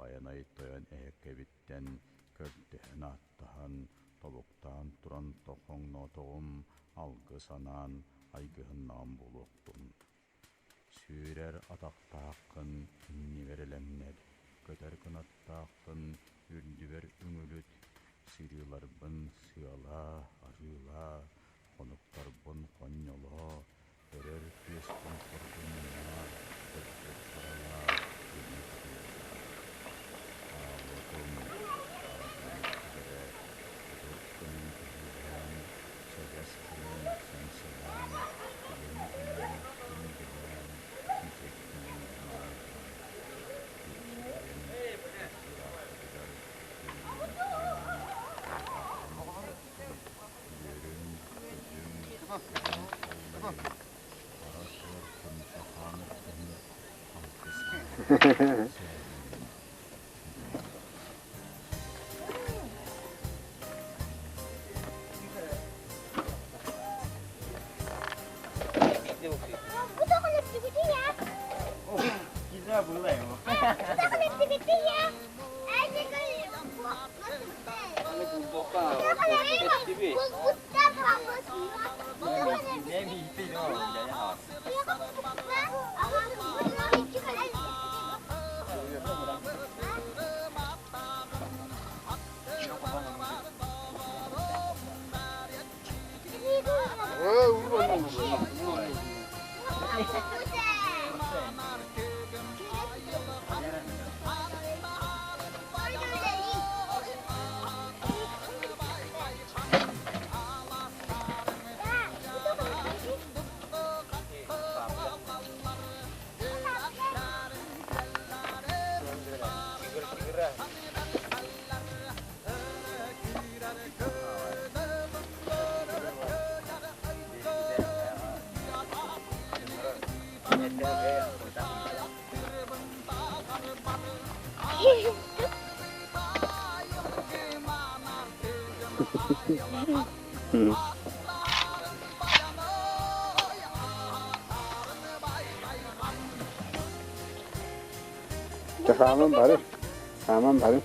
Аянай тоян эһеккебиттен көрдөһөн аттаһан тобуктаан туран тохоң нотоҕум алгы санаан айгыһыннаҕым булуохтум. Сүүрэр атахтааххын иннибэр элэмнэр, көтөр кынаттааххын үрдүбэр үҥүлүт, сырыыларбын сыалаа, арыылаа, хонуктарбын хонньолоо, өрөр кыыстын кордуннаа, көттөр саралаа, аалотум, аратымыттыбэрэ, кытырккынын кыһыылаан, сөгэс кырын сэнсэлаан, кылын кынан күнгылаан, итеккинин маалаан, кирсилэрин, ыраахтыгар, кыйрыын кыйынан, үөрүн, көзүн, кыйын коллайын, арасыр кымсахааныккын, алкысаан, Butuh kulit bitti ya. Kita boleh ya. Butuh kulit bitti ya. Aja Kalau buka, TV. Butuh apa sih? Dia mimpi dong, jangan hot. Saman baru.